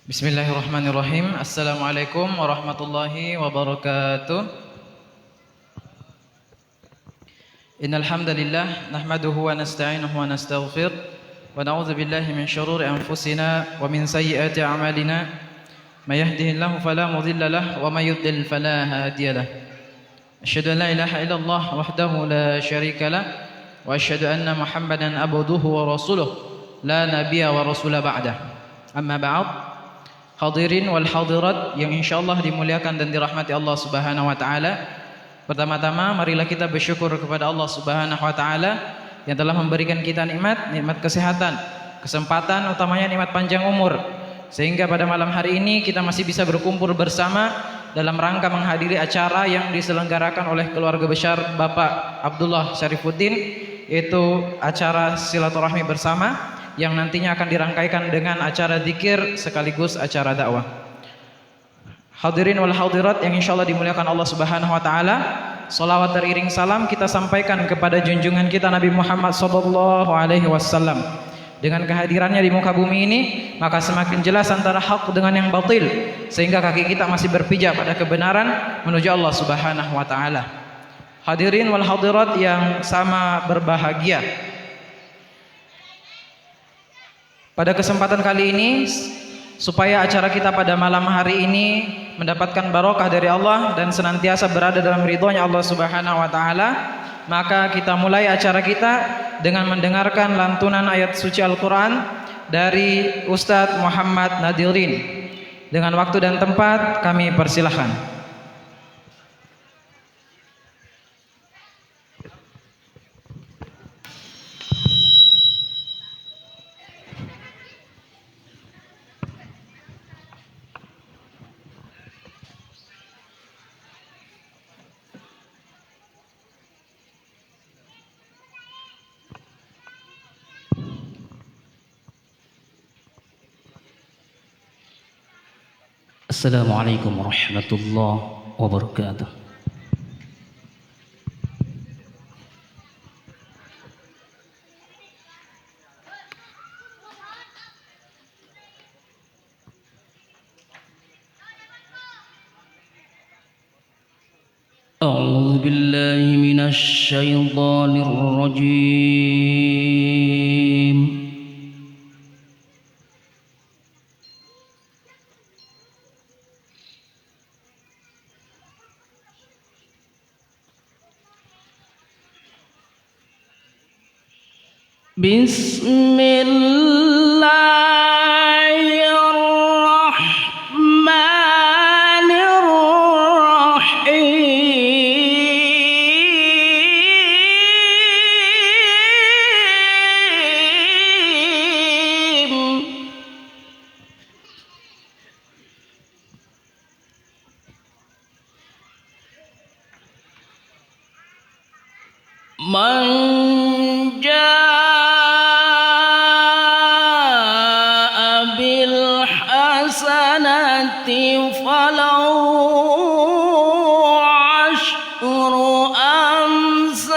Bismillahirrahmanirrahim. Assalamualaikum warahmatullahi wabarakatuh. Innal hamdalillah nahmaduhu wa nasta'inuhu wa nastaghfir wa na'udzu billahi min shururi anfusina wa min sayyiati a'malina. May yahdihillahu fala mudilla lahu wa may yudlil fala hadiya lahu. Asyhadu an la ilaha illallah wahdahu la syarika lahu wa asyhadu anna Muhammadan abduhu wa rasuluh la nabiyya wa rasula ba'dah. Amma ba'd. Hadirin wal hadirat yang insyaallah dimuliakan dan dirahmati Allah Subhanahu wa taala. Pertama-tama marilah kita bersyukur kepada Allah Subhanahu wa taala yang telah memberikan kita nikmat kesehatan, kesempatan, utamanya nikmat panjang umur. Sehingga pada malam hari ini kita masih bisa berkumpul bersama dalam rangka menghadiri acara yang diselenggarakan oleh keluarga besar Bapak Abdullah Syarifuddin, yaitu acara silaturahmi bersama yang nantinya akan dirangkaikan dengan acara zikir sekaligus acara dakwah. Hadirin wal hadirat yang insyaallah dimuliakan Allah Subhanahu wa taala, salawat teriring salam kita sampaikan kepada junjungan kita Nabi Muhammad sallallahu alaihi wasallam. Dengan kehadirannya di muka bumi ini, maka semakin jelas antara hak dengan yang batil, sehingga kaki kita masih berpijak pada kebenaran menuju Allah Subhanahu wa taala. Hadirin wal hadirat yang sama berbahagia, pada kesempatan kali ini, supaya acara kita pada malam hari ini mendapatkan barokah dari Allah dan senantiasa berada dalam ridhonya Allah Subhanahu wa taala, maka kita mulai acara kita dengan mendengarkan lantunan ayat suci Al-Quran dari Ustadz Muhammad Nadirin. Dengan waktu dan tempat kami persilahkan. Assalamualaikum warahmatullahi wabarakatuh. A'udzu billahi minasy syaithanir rajim. Bismillahirrahmanirrahim. Man jaa bil hasanati falahu ashru amsalha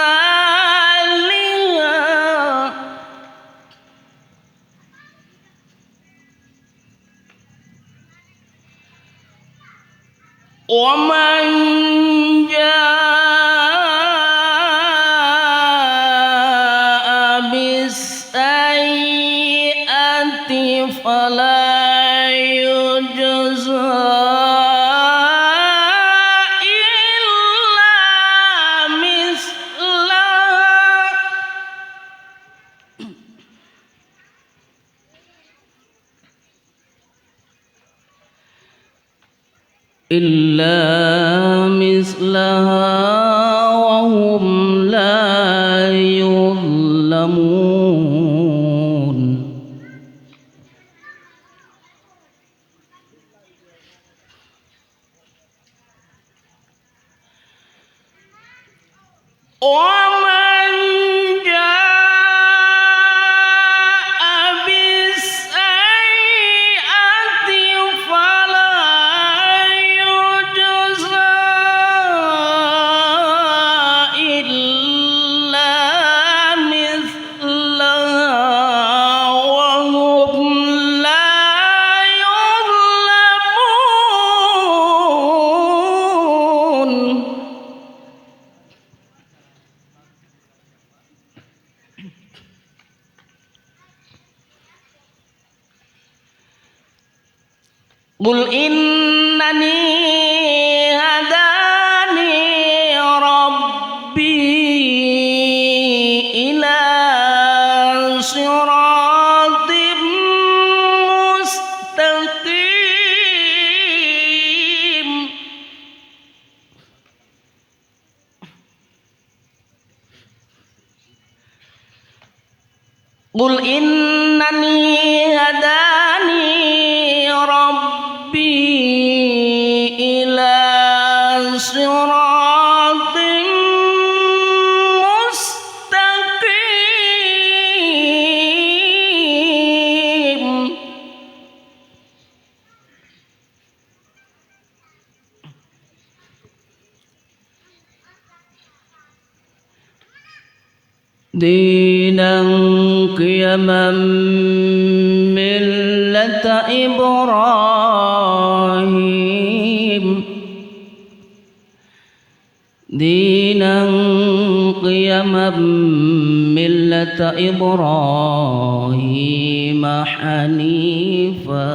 wa man فلا يجزى إلا مثلها وهم لا يظلمون. ومن جاء بالسيئة فلا يجزى Qul innani hadani rabbi ila siratim mustaqim. Qul innani hadani rabbi ila siratim mustaqim. Dinan qiyaman millata Ibrahim. Dinan qiyaman millata Ibrahim hanifa.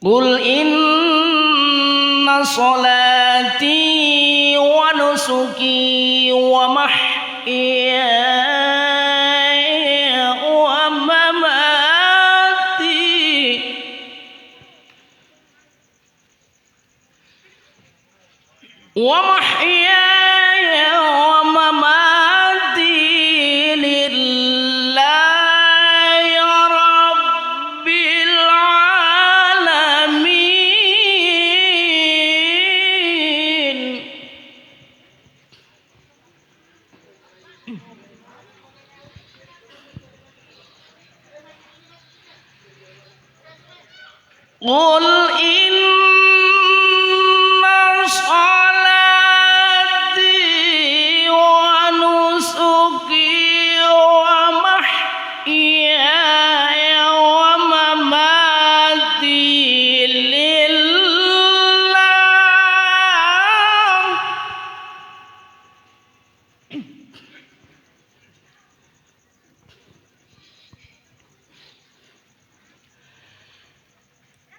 Qul inna salati wa nusuki wa mahyaya wa mamati lillahi rabbil alamin. Qul inna salati wa nusuki wa mahyaya wa mamati lillah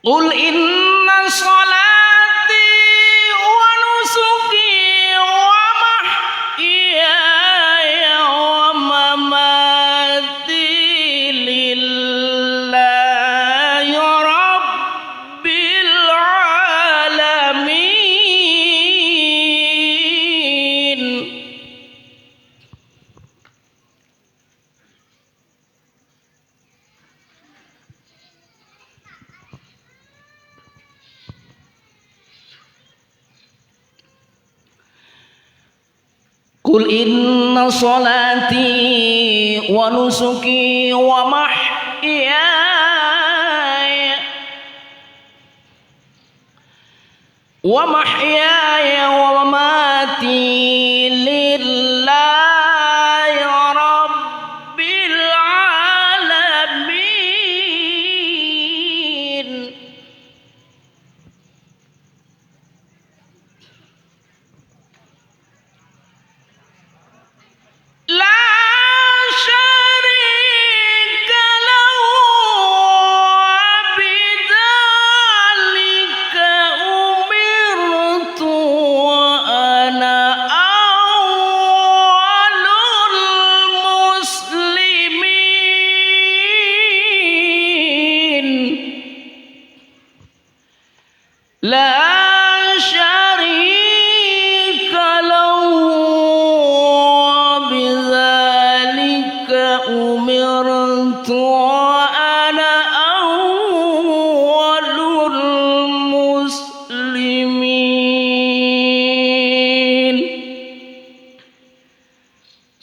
Qul inna salati wa nusuki wa mahyaya wa mamati lillahi rabbil alamin. Qul inna salati wa nusuki wa mahyaya wa mamati lillahi rabbil alamin. La syarika lahu wa bidzalika umirtu wa ana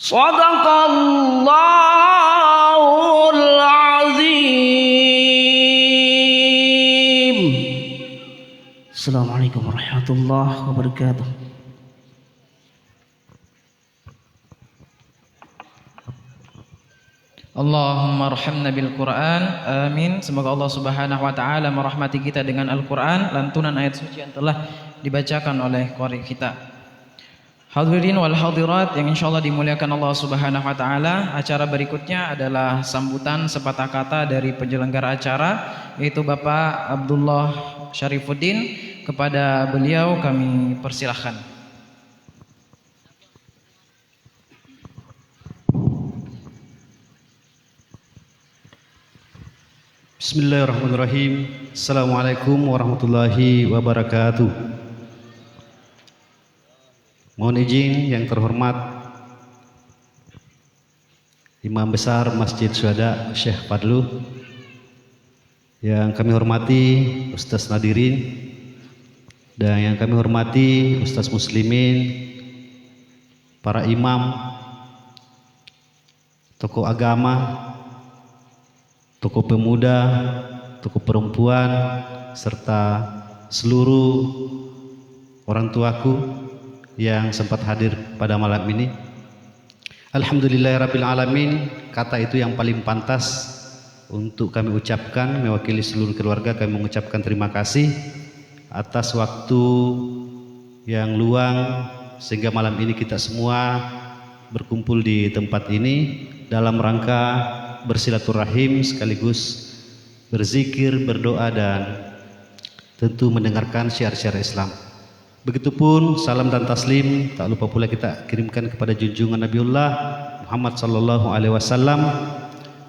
Sadaqallahul azim. Assalamualaikum warahmatullahi wabarakatuh. Allahumma arhamna bil Quran. Amin. Semoga Allah Subhanahu wa taala merahmati kita dengan Al-Quran, lantunan ayat suci yang telah dibacakan oleh qari kita. Hadirin wal hadirat yang insyaallah dimuliakan Allah Subhanahu wa taala, acara berikutnya adalah sambutan sepatah kata dari penyelenggara acara, yaitu Bapak Abdullah Syarifuddin. Kepada beliau kami persilahkan. Bismillahirrahmanirrahim. Assalamualaikum warahmatullahi wabarakatuh. Mohon izin yang terhormat Imam Besar Masjid Syuhada Syekh Fadlu, yang kami hormati Ustaz Nadirin, dan yang kami hormati Ustaz Muslimin, para imam, tokoh agama, tokoh pemuda, tokoh perempuan, serta seluruh orang tuaku yang sempat hadir pada malam ini. Alhamdulillahirabbil alamin, kata itu yang paling pantas untuk kami ucapkan. Mewakili seluruh keluarga kami mengucapkan terima kasih atas waktu yang luang sehingga malam ini kita semua berkumpul di tempat ini dalam rangka bersilaturahim sekaligus berzikir, berdoa, dan tentu mendengarkan syiar-syiar Islam. Begitupun salam dan taslim tak lupa pula kita kirimkan kepada junjungan Nabiullah Muhammad sallallahu alaihi wasallam,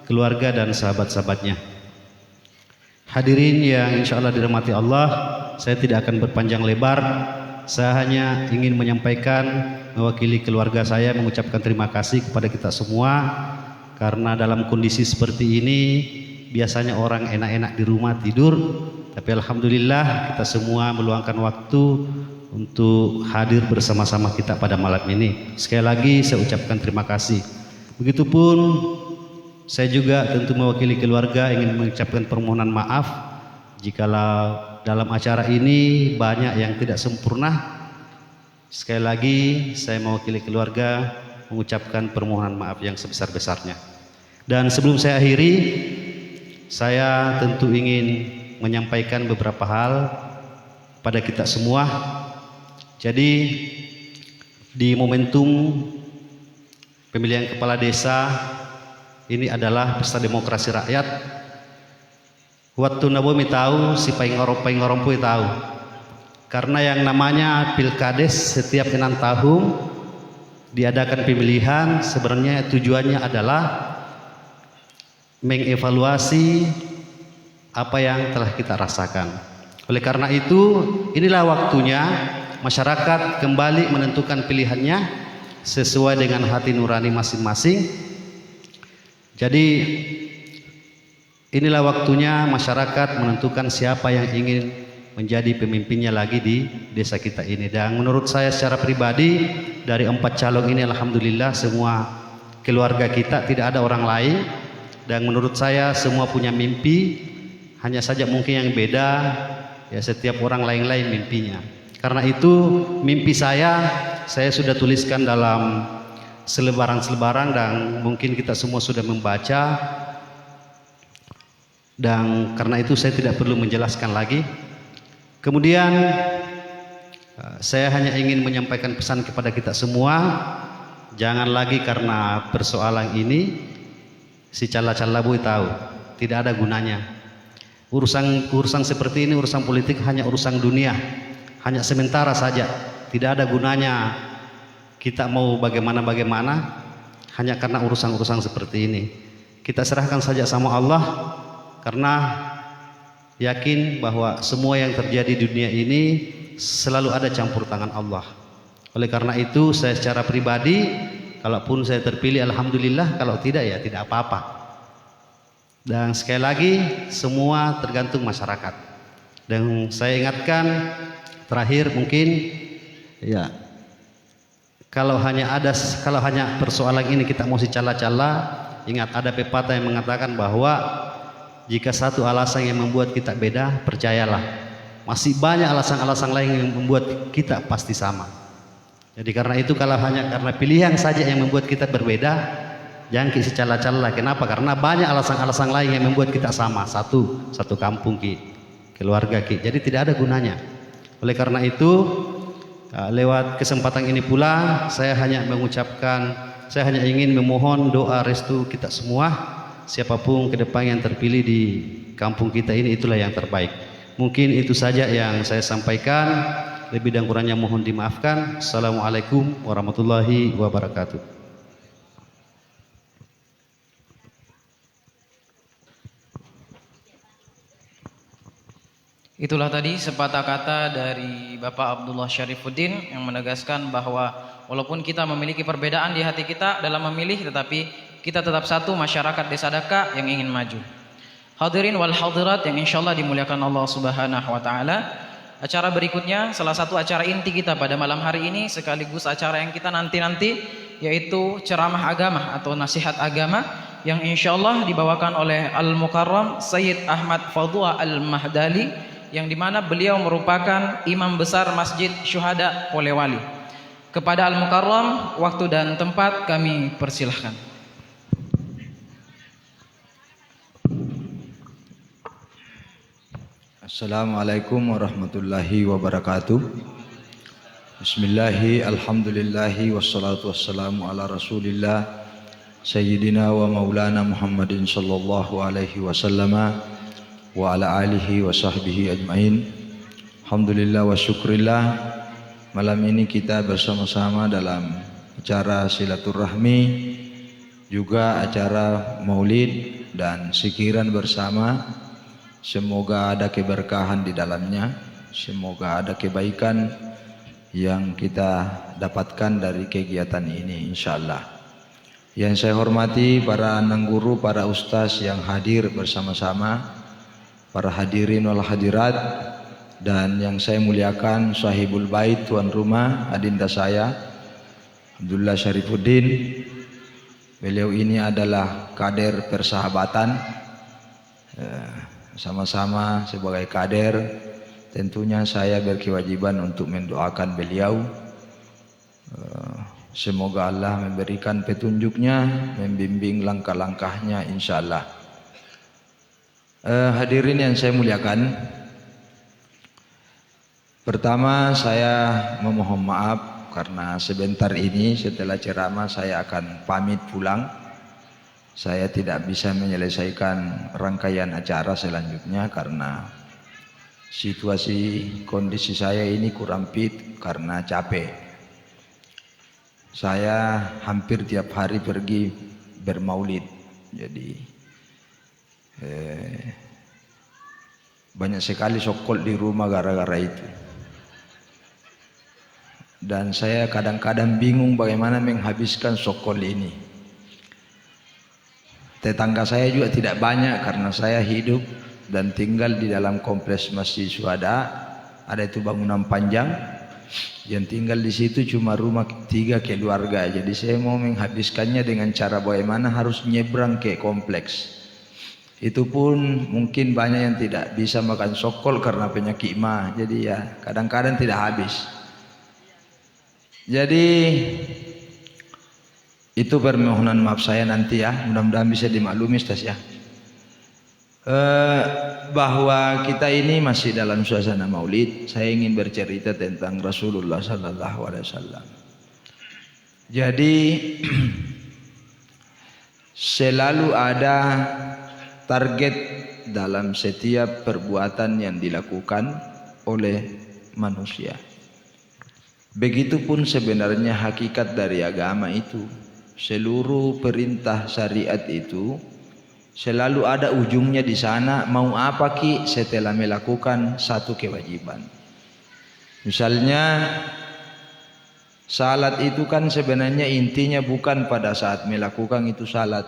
keluarga dan sahabat-sahabatnya. Hadirin yang insyaallah dirahmati Allah, saya tidak akan berpanjang lebar. Saya hanya ingin menyampaikan mewakili keluarga saya mengucapkan terima kasih kepada kita semua. Karena dalam kondisi seperti ini biasanya orang enak-enak di rumah tidur, tapi alhamdulillah kita semua meluangkan waktu untuk hadir bersama-sama kita pada malam ini. Sekali lagi saya ucapkan terima kasih. Begitupun saya juga tentu mewakili keluarga ingin mengucapkan permohonan maaf jikalau dalam acara ini banyak yang tidak sempurna. Sekali lagi saya mewakili keluarga mengucapkan permohonan maaf yang sebesar-besarnya. Dan sebelum saya akhiri, saya tentu ingin menyampaikan beberapa hal pada kita semua. Jadi di momentum pemilihan kepala desa ini adalah pesta demokrasi rakyat. Waktu nabomi tahu, si paingorompu tahu. Karena yang namanya pilkades setiap 6 tahun diadakan pemilihan, sebenarnya tujuannya adalah mengevaluasi apa yang telah kita rasakan. Oleh karena itu, inilah waktunya masyarakat kembali menentukan pilihannya sesuai dengan hati nurani masing-masing. Jadi inilah waktunya masyarakat menentukan siapa yang ingin menjadi pemimpinnya lagi di desa kita ini. Dan menurut saya secara pribadi, dari 4 calon ini alhamdulillah semua keluarga kita, tidak ada orang lain. Dan menurut saya semua punya mimpi, hanya saja mungkin yang beda ya, setiap orang lain-lain mimpinya. Karena itu mimpi saya sudah tuliskan dalam selebaran-selebaran dan mungkin kita semua sudah membaca. Dan karena itu saya tidak perlu menjelaskan lagi. Kemudian saya hanya ingin menyampaikan pesan kepada kita semua, jangan lagi karena persoalan ini si cala-cala bui tahu tidak ada gunanya. Urusan seperti ini, urusan politik hanya urusan dunia, hanya sementara saja. Tidak ada gunanya kita mau bagaimana hanya karena urusan-urusan seperti ini. Kita serahkan saja sama Allah, karena yakin bahwa semua yang terjadi di dunia ini selalu ada campur tangan Allah. Oleh karena itu saya secara pribadi, kalaupun saya terpilih alhamdulillah, kalau tidak ya tidak apa-apa. Dan sekali lagi semua tergantung masyarakat. Dan saya ingatkan terakhir mungkin ya, kalau hanya persoalan ini kita mesti cala-cala, ingat ada pepatah yang mengatakan bahwa jika satu alasan yang membuat kita beda, percayalah masih banyak alasan-alasan lain yang membuat kita pasti sama. Jadi karena itu kalau hanya karena pilihan saja yang membuat kita berbeda, jangan kita cala-cala. Kenapa? Karena banyak alasan-alasan lain yang membuat kita sama. Satu kampung ki, keluarga ki. Jadi tidak ada gunanya. Oleh karena itu, lewat kesempatan ini pula saya hanya ingin memohon doa restu kita semua. Siapapun ke depan yang terpilih di kampung kita ini, itulah yang terbaik. Mungkin itu saja yang saya sampaikan. Lebih dan kurangnya mohon dimaafkan. Assalamualaikum warahmatullahi wabarakatuh. Itulah tadi sepatah kata dari Bapak Abdullah Syarifuddin yang menegaskan bahwa walaupun kita memiliki perbedaan di hati kita dalam memilih, tetapi kita tetap satu masyarakat Desa Daka yang ingin maju. Hadirin wal hadirat yang insyaallah dimuliakan Allah Subhanahu wa taala. Acara berikutnya, salah satu acara inti kita pada malam hari ini sekaligus acara yang kita nanti-nanti, yaitu ceramah agama atau nasihat agama yang insyaallah dibawakan oleh Al-Mukarram Sayyid Ahmad Fadhua Al-Mahdali, yang dimana beliau merupakan imam besar Masjid Syuhada Polewali. Kepada Al-Mukarram, waktu dan tempat kami persilahkan. Assalamualaikum warahmatullahi wabarakatuh. Bismillahi, alhamdulillahi, wassalatu wassalamu ala rasulillah Sayyidina wa maulana Muhammadin sallallahu alaihi wasallama wa ala alihi wa sahbihi ajma'in. Alhamdulillah wa syukrillah, malam ini kita bersama-sama dalam acara silaturahmi, juga acara maulid dan sikiran bersama. Semoga ada keberkahan di dalamnya, semoga ada kebaikan yang kita dapatkan dari kegiatan ini insyaallah. Yang saya hormati para anak guru, para ustaz yang hadir bersama-sama, para hadirin wal hadirat, dan yang saya muliakan sahibul bait, tuan rumah, adinda saya Abdullah Syarifuddin. Beliau ini adalah kader persahabatan. Sama-sama sebagai kader, tentunya saya berkewajiban untuk mendoakan beliau. Semoga Allah memberikan petunjuknya, membimbing langkah-langkahnya insyaallah. Hadirin yang saya muliakan, pertama saya memohon maaf karena sebentar ini setelah ceramah saya akan pamit pulang. Saya tidak bisa menyelesaikan rangkaian acara selanjutnya karena situasi kondisi saya ini kurang fit karena capek. Saya hampir tiap hari pergi bermaulid, jadi banyak sekali sokol di rumah gara-gara itu. Dan saya kadang-kadang bingung bagaimana menghabiskan sokol ini. Tetangga saya juga tidak banyak karena saya hidup dan tinggal di dalam kompleks Masjid Syuhada. Ada itu bangunan panjang, yang tinggal di situ cuma rumah 3 keluarga. Jadi saya mau menghabiskannya dengan cara bagaimana harus nyebrang ke kompleks. Itu pun mungkin banyak yang tidak bisa makan sokol karena penyakit mah. Jadi ya kadang-kadang tidak habis. Jadi itu permohonan maaf saya nanti ya, mudah-mudahan bisa dimaklumi Ustaz ya. Bahwa kita ini masih dalam suasana maulid, saya ingin bercerita tentang Rasulullah sallallahu alaihi wasallam. Jadi selalu ada target dalam setiap perbuatan yang dilakukan oleh manusia. Begitupun sebenarnya hakikat dari agama itu. Seluruh perintah syariat itu selalu ada ujungnya di sana, mau apa ki setelah melakukan satu kewajiban. Misalnya salat itu kan sebenarnya intinya bukan pada saat melakukan itu salat.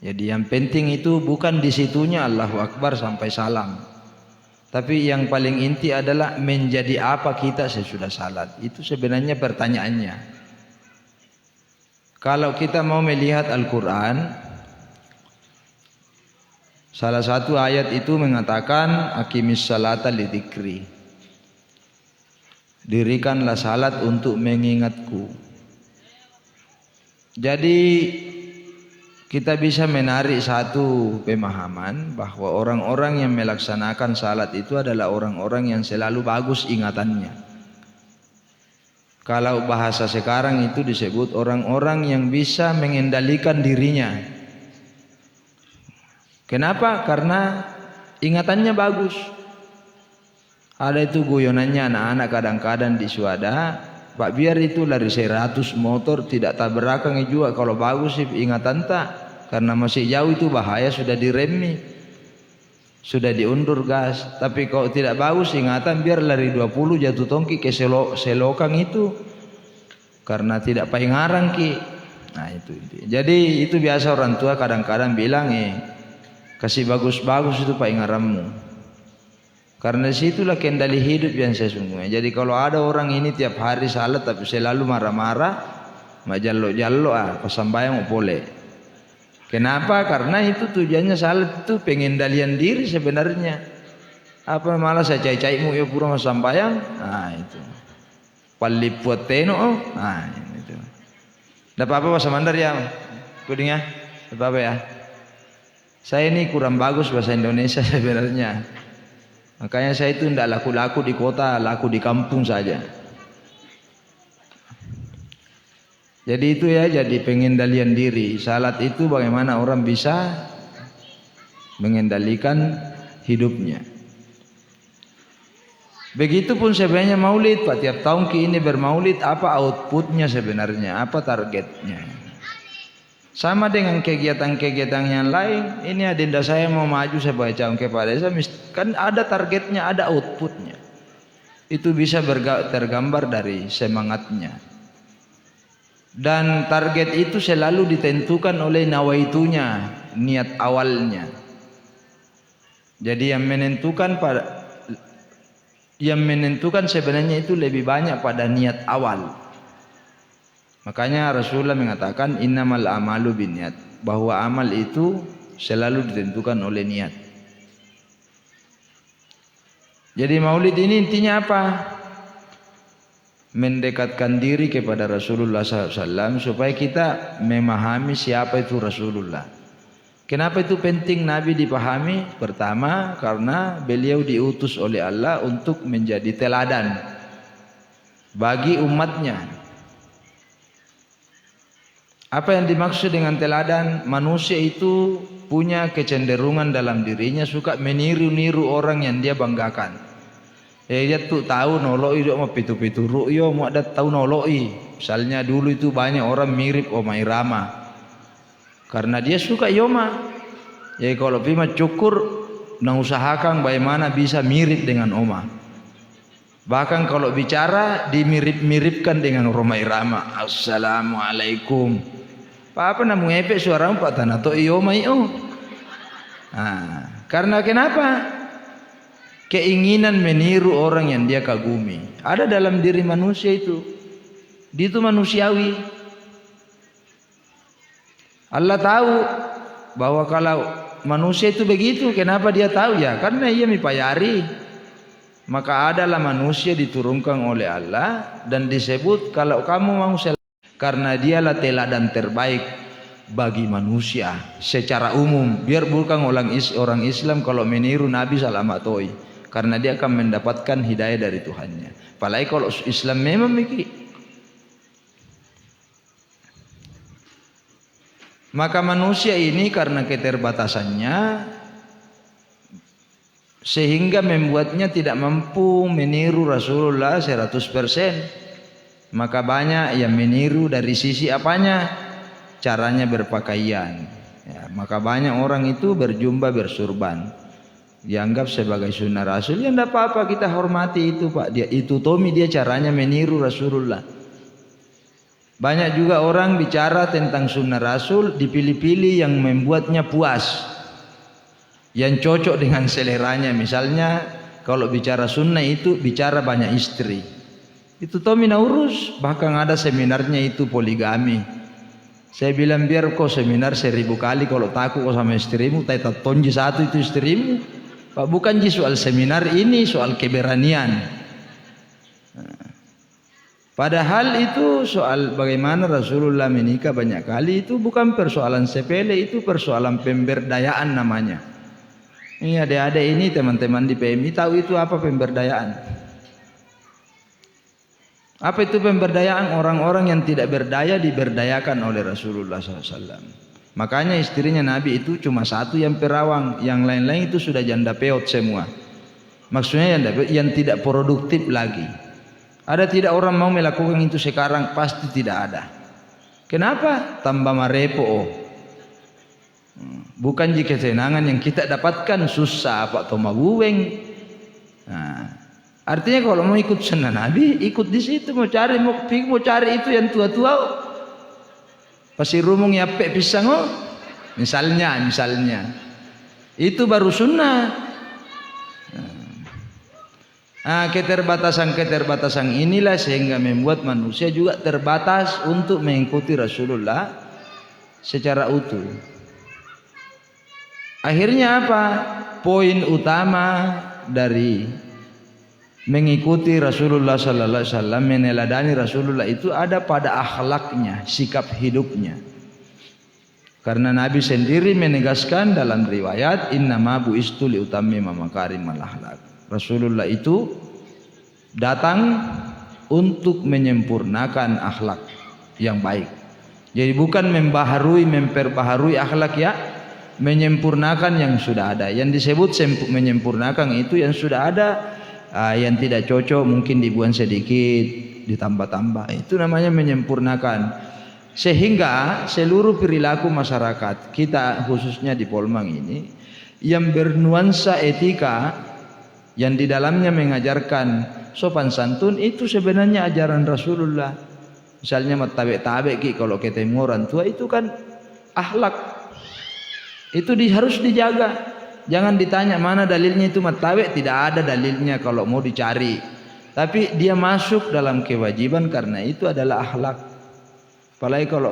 Jadi yang penting itu bukan di situnya Allahu Akbar sampai salam, Tapi yang paling inti adalah menjadi apa kita sesudah salat. Itu sebenarnya pertanyaannya. Kalau kita mau melihat Al-Quran, salah satu ayat itu mengatakan aqimis salata lidzikri. Dirikanlah salat untuk mengingatku. Jadi kita bisa menarik satu pemahaman bahwa orang-orang yang melaksanakan salat itu adalah orang-orang yang selalu bagus ingatannya. Kalau bahasa sekarang itu disebut orang-orang yang bisa mengendalikan dirinya. Kenapa? Karena ingatannya bagus. Ada itu guyonannya anak-anak kadang-kadang di Suada, Pak biar itu lari 100 motor tidak tabrakan juga kalau bagus sih ingatan tak. Karena masih jauh itu bahaya sudah diremi, sudah diundur gas. Tapi kalau tidak bagus ingatan biar lari 20 jatuh tongki ke selokan itu. Karena tidak paingarang ki. Nah itu. Jadi itu biasa orang tua kadang-kadang bilang kasih bagus-bagus itu paingarammu. Karena disitulah kendali hidup yang sesungguhnya. Jadi kalau ada orang ini tiap hari salat tapi selalu marah-marah, majallo-jallo pasambayang boleh. Kenapa? Karena itu tujuannya salat itu pengendalian diri sebenarnya. Apa malah saya cai-caimu ya pura masambayang? Nah itu. Palipuat teno. Nah itu. Dapat apa bahasa Mandar ya? Kudingnya? Dapat apa ya? Saya ini kurang bagus bahasa Indonesia sebenarnya. Makanya saya itu tidak laku-laku di kota, laku di kampung saja. Jadi itu ya, jadi pengendalian diri. Salat itu bagaimana orang bisa mengendalikan hidupnya. Begitupun sebenarnya maulid, Pak. Tiap tahun ini bermaulid, apa outputnya sebenarnya, apa targetnya. Sama dengan kegiatan-kegiatan yang lain. Ini adenda saya mau maju sebagai calon kepala desa, kan ada targetnya, ada outputnya. Itu bisa tergambar dari semangatnya. Dan target itu selalu ditentukan oleh nawaitunya, niat awalnya. Jadi yang menentukan sebenarnya itu lebih banyak pada niat awal. Makanya Rasulullah mengatakan innamal amalu binniyat, bahwa amal itu selalu ditentukan oleh niat. Jadi maulid ini intinya apa? Mendekatkan diri kepada Rasulullah SAW supaya kita memahami siapa itu Rasulullah. Kenapa itu penting Nabi dipahami? Pertama, karena beliau diutus oleh Allah untuk menjadi teladan bagi umatnya. Apa yang dimaksud dengan teladan? Manusia itu punya kecenderungan dalam dirinya suka meniru-niru orang yang dia banggakan. Dia tuh tahu noloi dia mau pitu-pitu ru'yo mau ada tahu noloi. Misalnya dulu itu banyak orang mirip Oma Irama. Karena dia suka Yoma. Jadi kalau pima cukur nah usahakan bagaimana bisa mirip dengan Oma. Bahkan kalau bicara dimirip-miripkan dengan Oma Irama. Assalamualaikum. Apa namu ngepek suaramu Pak Tanah to iyo mai oh. Nah, karena kenapa? Keinginan meniru orang yang dia kagumi. Ada dalam diri manusia itu. Dia itu manusiawi. Allah tahu bahwa kalau manusia itu begitu, kenapa dia tahu ya? Karena ia mipayari. Maka adalah manusia diturunkan oleh Allah dan disebut kalau kamu mau karena dialah teladan terbaik bagi manusia secara umum. Biar bukan orang Islam kalau meniru Nabi salamatoi, karena dia akan mendapatkan hidayah dari Tuhannya. Apalagi kalau Islam memang begitu. Maka manusia ini karena keterbatasannya sehingga membuatnya tidak mampu meniru Rasulullah 100%. Maka banyak yang meniru dari sisi apanya? Caranya berpakaian. Ya, maka banyak orang itu berjubah bersurban, dianggap sebagai sunnah Rasul. Ya tidak apa-apa, kita hormati itu Pak. Dia itu Tommy, dia caranya meniru Rasulullah. Banyak juga orang bicara tentang sunnah Rasul, dipilih-pilih yang membuatnya puas, yang cocok dengan seleranya. Misalnya kalau bicara sunnah itu bicara banyak istri. Itu Tomina urus, bahkan ada seminarnya itu poligami. Saya bilang biar kau seminar 1000 kali, kalau takut kau sama istrimu, tak tonji satu itu istrimu. Pak, bukan soal seminar ini, soal keberanian. Padahal itu soal bagaimana Rasulullah menikah banyak kali, itu bukan persoalan sepele, itu persoalan pemberdayaan namanya. Ini adik-adik ini, teman-teman di PMI tahu itu apa pemberdayaan. Apa itu pemberdayaan? Orang-orang yang tidak berdaya diberdayakan oleh Rasulullah SAW. Makanya istrinya Nabi itu cuma satu yang perawang, yang lain-lain itu sudah janda peot semua. Maksudnya yang tidak produktif lagi. Ada tidak orang mau melakukan itu sekarang? Pasti tidak ada. Kenapa? Tambah marepo. Bukan jika kesenangan yang kita dapatkan susah Pak Tomabuweng. Nah, artinya kalau mau ikut sunnah Nabi, ikut di situ, mau cari itu yang tua-tua. Pasti rumung ya pe pisang oh. Misalnya itu baru sunnah. Keterbatasan inilah sehingga membuat manusia juga terbatas untuk mengikuti Rasulullah secara utuh. Akhirnya apa? Poin utama dari mengikuti Rasulullah sallallahu alaihi wasallam, meneladani Rasulullah itu ada pada akhlaknya, sikap hidupnya. Karena Nabi sendiri menegaskan dalam riwayat, innama bu'istu liutammima makarimal akhlak. Rasulullah itu datang untuk menyempurnakan akhlak yang baik. Jadi bukan memperbaharui akhlak ya, menyempurnakan yang sudah ada. Yang disebut menyempurnakan itu yang sudah ada, yang tidak cocok mungkin dibuang sedikit, ditambah-tambah. Itu namanya menyempurnakan. Sehingga seluruh perilaku masyarakat kita khususnya di Polmang ini yang bernuansa etika, yang di dalamnya mengajarkan sopan santun, itu sebenarnya ajaran Rasulullah. Misalnya matabe-tabe kalau ketemu orang tua, itu kan akhlak. Itu harus dijaga. Jangan ditanya mana dalilnya itu matabe, tidak ada dalilnya kalau mau dicari. Tapi dia masuk dalam kewajiban karena itu adalah akhlak. Apalagi kalau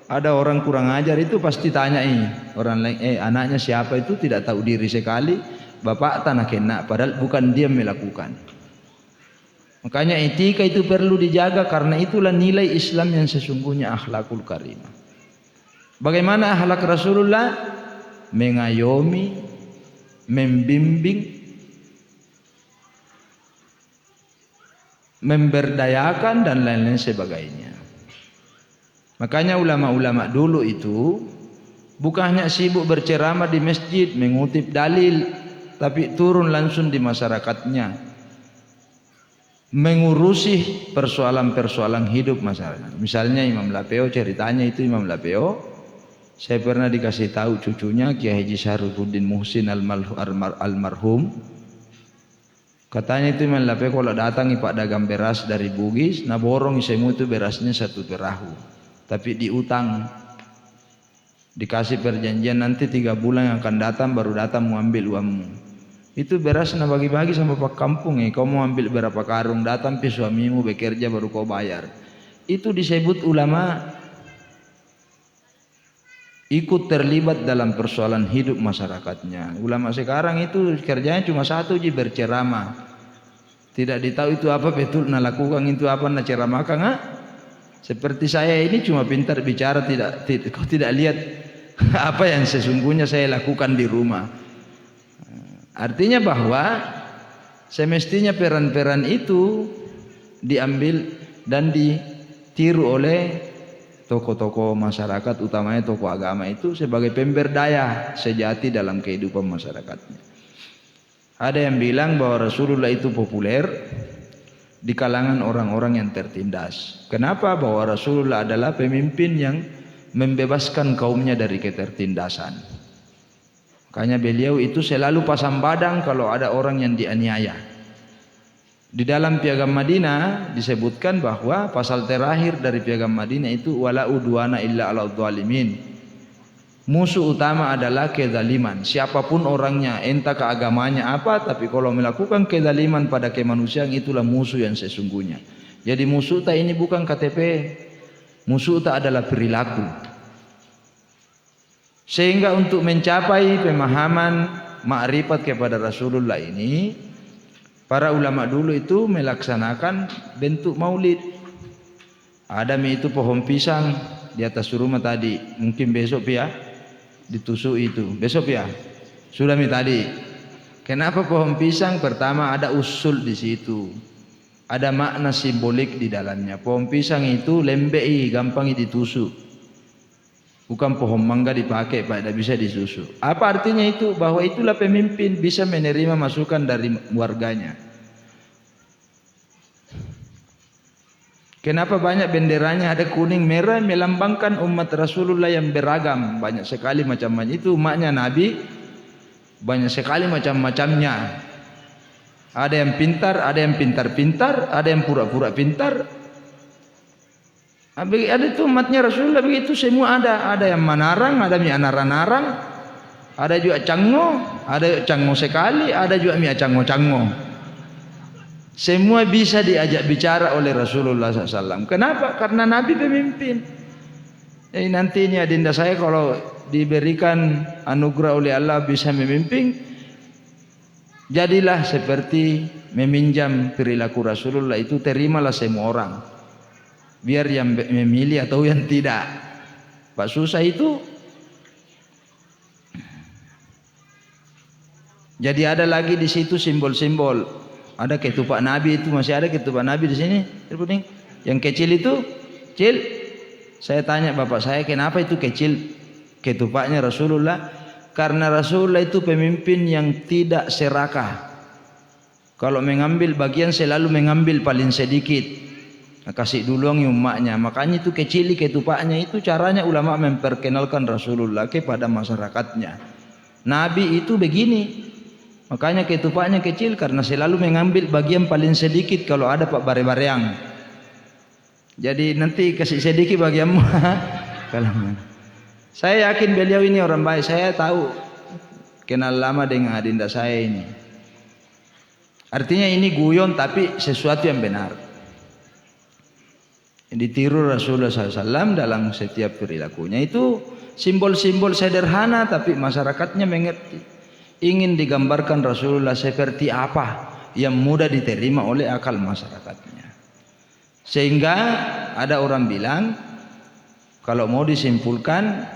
ada orang kurang ajar itu pasti tanya orang lain, anaknya siapa, itu tidak tahu diri sekali. Bapak tanah kena, padahal bukan dia melakukan. Makanya etika itu perlu dijaga, karena itulah nilai Islam yang sesungguhnya, akhlakul karimah. Bagaimana akhlak Rasulullah? Mengayomi, membimbing, memberdayakan dan lain-lain sebagainya. Makanya ulama-ulama dulu itu bukan hanya sibuk berceramah di masjid, mengutip dalil, tapi turun langsung di masyarakatnya, mengurusi persoalan-persoalan hidup masyarakat. Misalnya Imam Lapeo, ceritanya itu Imam Lapeo, saya pernah dikasih tahu cucunya Kiai Haji Syahruddin Muhsin almarhum. Katanya itu Imam Lapeo kalau datang Pak dagang beras dari Bugis, nah borong semua itu berasnya 1 perahu, tapi diutang. Dikasih perjanjian nanti 3 bulan yang akan datang baru datang mau ambil uangmu. Itu beras na bagi-bagi sama pak kampung, kau mau ambil berapa karung, datang pi suamimu bekerja baru kau bayar. Itu disebut ulama ikut terlibat dalam persoalan hidup masyarakatnya. Ulama sekarang itu kerjanya cuma satu, berceramah. Tidak ditahu itu apa betul na lakukan itu apa na ceramahkan. Seperti saya ini cuma pintar bicara, kau tidak lihat apa yang sesungguhnya saya lakukan di rumah. Artinya bahwa semestinya peran-peran itu diambil dan ditiru oleh tokoh-tokoh masyarakat, utamanya tokoh agama itu sebagai pemberdaya sejati dalam kehidupan masyarakatnya. Ada yang bilang bahwa Rasulullah itu populer di kalangan orang-orang yang tertindas. Kenapa? Bahwa Rasulullah adalah pemimpin yang membebaskan kaumnya dari ketertindasan. Makanya beliau itu selalu pasang badan kalau ada orang yang dianiaya. Di dalam Piagam Madinah disebutkan bahwa pasal terakhir dari Piagam Madinah itu wala udwana illa ala dzalimin. Musuh utama adalah kezaliman. Siapapun orangnya, entah keagamanya apa, tapi kalau melakukan kezaliman pada kemanusiaan, itulah musuh yang sesungguhnya. Jadi musuh tak ini bukan KTP, musuh tak adalah perilaku. Sehingga untuk mencapai pemahaman makrifat kepada Rasulullah ini, para ulama dulu itu melaksanakan bentuk maulid. Ada itu pohon pisang di atas rumah tadi, mungkin besok ya ditusuk itu, besok ya sudah tadi. Kenapa pohon pisang? Pertama ada usul di situ, ada makna simbolik di dalamnya. Pohon pisang itu lembei, gampang ditusuk, bukan pohon mangga dipakai Pak, tidak bisa disusuk. Apa artinya itu? Bahwa itulah pemimpin bisa menerima masukan dari warganya. Kenapa banyak benderanya ada kuning merah, melambangkan umat Rasulullah yang beragam, banyak sekali macam-macam. Itu umatnya Nabi banyak sekali macam-macamnya. Ada yang pintar, ada yang pintar-pintar, ada yang pura-pura pintar. Ada itu umatnya Rasulullah begitu semua ada. Ada yang manarang, ada yang narang-narang, ada juga canggo, ada canggo sekali, ada juga mia canggo-canggo. Semua bisa diajak bicara oleh Rasulullah SAW. Kenapa? Karena Nabi pemimpin. Jadi nanti ini adinda saya kalau diberikan anugerah oleh Allah bisa memimpin, jadilah seperti meminjam perilaku Rasulullah itu, terimalah semua orang. Biar yang memilih atau yang tidak. Pak susah itu. Jadi ada lagi di situ simbol-simbol. Ada ketupat Nabi itu, masih ada ketupat Nabi di sini. Yang kecil itu, kecil. Saya tanya bapak saya, kenapa itu kecil ketupatnya Rasulullah? Karena Rasulullah itu pemimpin yang tidak serakah. Kalau mengambil bagian selalu mengambil paling sedikit. Kasih duluan umatnya. Makanya itu kecil ketupatnya. Itu caranya ulama memperkenalkan Rasulullah kepada masyarakatnya. Nabi itu begini. Makanya ketupatnya kecil karena selalu mengambil bagian paling sedikit kalau ada Pak bare-bareang. Jadi nanti kasih sedikit bagianmu. Saya yakin beliau ini orang baik. Saya tahu, kenal lama dengan adinda saya ini. Artinya ini guyon tapi sesuatu yang benar. Ditiru Rasulullah SAW dalam setiap perilakunya. Itu simbol-simbol sederhana tapi masyarakatnya mengerti. Ingin digambarkan Rasulullah seperti apa yang mudah diterima oleh akal masyarakatnya. Sehingga ada orang bilang, kalau mau disimpulkan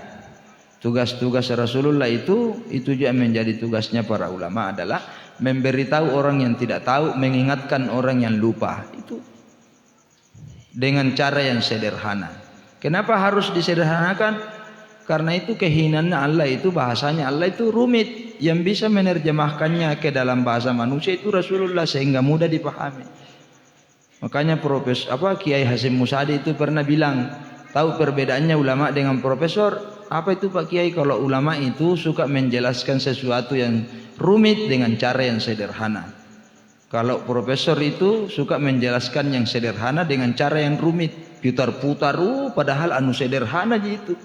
tugas-tugas Rasulullah itu juga menjadi tugasnya para ulama adalah memberitahu orang yang tidak tahu, mengingatkan orang yang lupa. Itu dengan cara yang sederhana. Kenapa harus disederhanakan? Karena itu kehinaan Allah itu, bahasanya Allah itu rumit. Yang bisa menerjemahkannya ke dalam bahasa manusia itu Rasulullah sehingga mudah dipahami. Makanya Kiai Hasyim Musadi itu pernah bilang, tahu perbedaannya ulama dengan profesor? Apa itu Pak Kiai? Kalau ulama itu suka menjelaskan sesuatu yang rumit dengan cara yang sederhana. Kalau profesor itu suka menjelaskan yang sederhana dengan cara yang rumit, putar-putar, padahal anu sederhana gitu.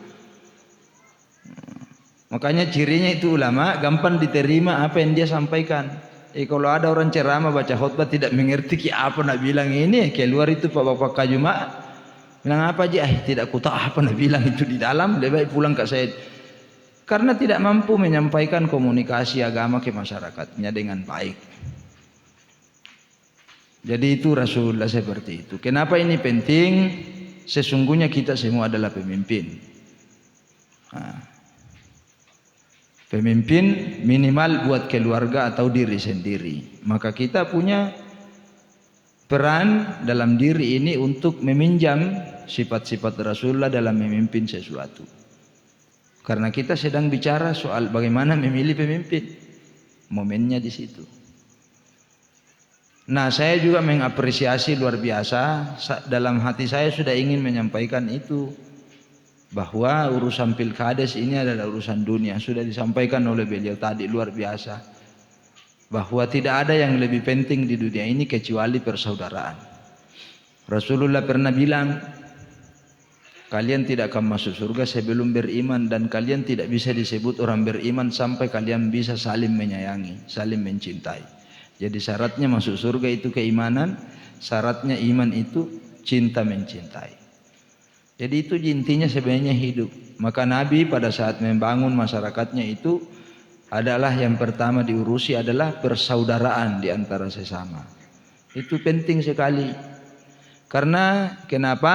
Makanya cirinya itu ulama gampang diterima apa yang dia sampaikan. Kalau ada orang ceramah baca khutbah tidak mengerti apa nak bilang ini, keluar itu Pak Kajumaat bilang apa aja, tidak ku tahu apa nak bilang itu di dalam, lebih baik pulang ke saya. Karena tidak mampu menyampaikan komunikasi agama ke masyarakatnya dengan baik. Jadi itu Rasulullah seperti itu. Kenapa ini penting? Sesungguhnya kita semua adalah pemimpin. Pemimpin minimal buat keluarga atau diri sendiri. Maka kita punya peran dalam diri ini untuk meminjam sifat-sifat Rasulullah dalam memimpin sesuatu. Karena kita sedang bicara soal bagaimana memilih pemimpin. Momennya di situ. Nah, saya juga mengapresiasi luar biasa. Dalam hati saya sudah ingin menyampaikan itu. Bahwa urusan pilkades ini adalah urusan dunia. Sudah disampaikan oleh beliau tadi, luar biasa. Bahwa tidak ada yang lebih penting di dunia ini kecuali persaudaraan. Rasulullah pernah bilang, kalian tidak akan masuk surga sebelum beriman, dan kalian tidak bisa disebut orang beriman sampai kalian bisa saling menyayangi, saling mencintai. Jadi syaratnya masuk surga itu keimanan, syaratnya iman itu cinta mencintai. Jadi itu intinya sebenarnya hidup. Maka Nabi pada saat membangun masyarakatnya itu adalah yang pertama diurusi adalah persaudaraan di antara sesama. Itu penting sekali. Karena kenapa?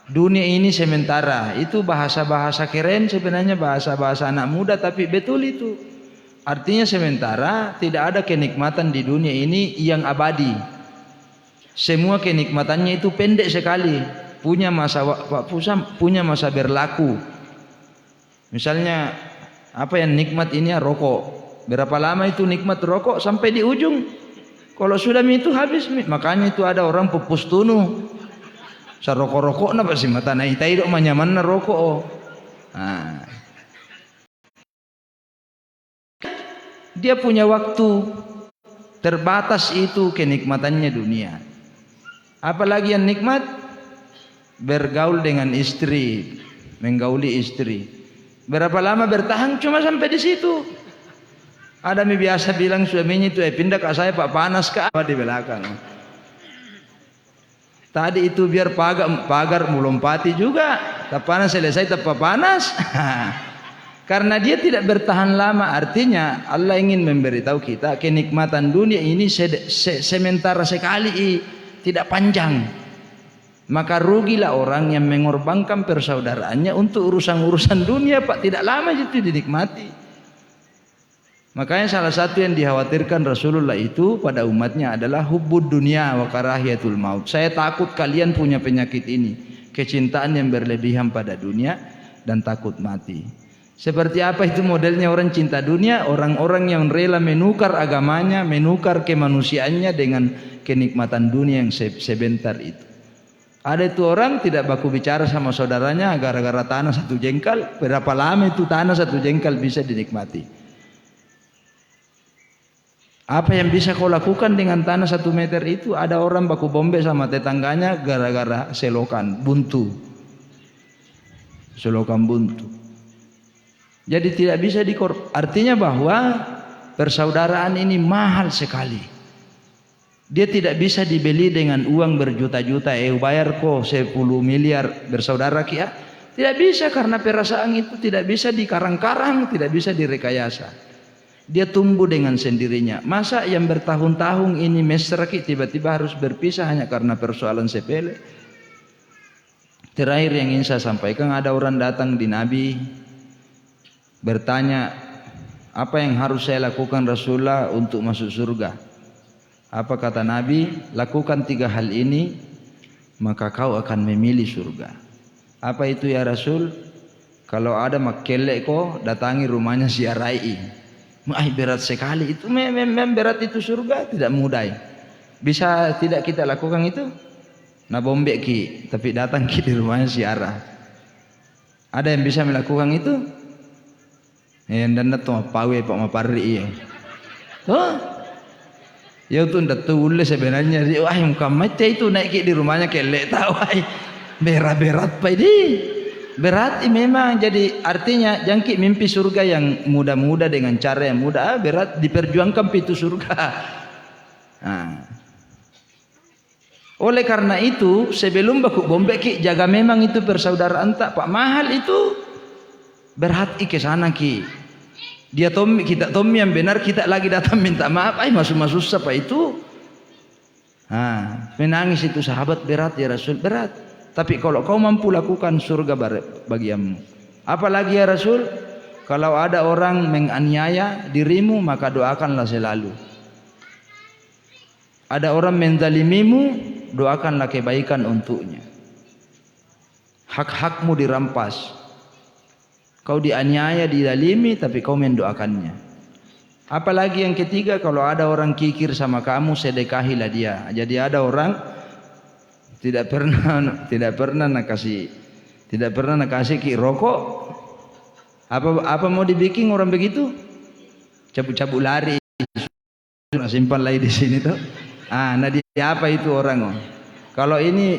Dunia ini sementara. Itu bahasa-bahasa keren sebenarnya, bahasa-bahasa anak muda, tapi betul itu. Artinya sementara, tidak ada kenikmatan di dunia ini yang abadi. Semua kenikmatannya itu pendek sekali, punya masa berlaku. Misalnya apa yang nikmat ini ya, rokok. Berapa lama itu nikmat rokok? Sampai di ujung. Kalau sudah itu habis, makanya itu ada orang pupus tunu. Sarokok-rokok na pasti mata na itay do manyaman na rokok. Nah. Dia punya waktu terbatas, itu kenikmatannya dunia. Apalagi yang nikmat? Bergaul dengan istri, menggauli istri. Berapa lama bertahan? Cuma sampai di situ. Ada yang biasa bilang suaminya itu pindah ke saya pak panas ke apa di belakang. Tadi itu biar pagar melompati juga. Tak panas selesai tak panas. Karena dia tidak bertahan lama. Artinya Allah ingin memberitahu kita kenikmatan dunia ini sementara sekali, tidak panjang. Maka rugilah orang yang mengorbankan persaudaraannya untuk urusan-urusan dunia, Pak. Tidak lama itu dinikmati. Makanya salah satu yang dikhawatirkan Rasulullah itu pada umatnya adalah hubbud dunia wa karahiyatul maut. Saya takut kalian punya penyakit ini, kecintaan yang berlebihan pada dunia dan takut mati. Seperti apa itu modelnya orang cinta dunia? Orang-orang yang rela menukar agamanya, menukar kemanusiaannya dengan kenikmatan dunia yang sebentar itu. Ada itu orang tidak baku bicara sama saudaranya gara-gara tanah satu jengkal. Berapa lama itu tanah satu jengkal bisa dinikmati? Apa yang bisa kau lakukan dengan tanah 1 meter itu? Ada orang baku bombe sama tetangganya gara-gara selokan buntu. Selokan buntu. Jadi tidak bisa artinya bahwa persaudaraan ini mahal sekali. Dia tidak bisa dibeli dengan uang berjuta-juta. Bayar kok 10 miliar bersaudara kia. Tidak bisa, karena perasaan itu tidak bisa dikarang-karang, tidak bisa direkayasa. Dia tumbuh dengan sendirinya. Masa yang bertahun-tahun ini mesra tiba-tiba harus berpisah hanya karena persoalan sepele? Terakhir yang ingin saya sampaikan, ada orang datang di Nabi bertanya, apa yang harus saya lakukan Rasulullah untuk masuk surga? Apa kata Nabi? Lakukan 3 hal ini, maka kau akan memilih surga. Apa itu ya Rasul? Kalau ada makelek kau datangi rumahnya siarai. Berat sekali itu, memang berat itu surga, tidak mudah. Bisa tidak kita lakukan itu? Nah bombek ki, tapi datang ki di rumahnya siara. Ada yang bisa melakukan itu? Yang dan datang pawe pak mapari ya. Tuh, ya itu ndak tulis sebenarnya. Wah yang kamate itu naik ki di rumahnya kelek tahu. Berat-berat pak ini. Berat memang. Jadi artinya jangkit mimpi surga yang mudah-mudah dengan cara yang mudah, berat diperjuangkan pintu surga. Nah. Oleh karena itu sebelum baku bombek jaga memang itu persaudaraan tak pak mahal itu. Berat ke sana ki. Dia kita tommy yang benar, kita lagi datang minta maaf, masuk siapa itu? Nah, menangis itu sahabat, berat ya Rasul, berat. Tapi kalau kau mampu lakukan surga bagimu. Apalagi ya Rasul, kalau ada orang menganiaya dirimu maka doakanlah selalu. Ada orang menzalimimu, doakanlah kebaikan untuknya. Hak-hakmu dirampas. Kau dianiaya, dizalimi, tapi kau mendoakannya. Apalagi yang ketiga, kalau ada orang kikir sama kamu, sedekahilah dia. Jadi ada orang tidak pernah nak kasih ki rokok. Apa mau dibikin orang begitu? Cabut-cabut lari. Simpan lagi di sini tuh. Nah dia apa itu orang? Kalau ini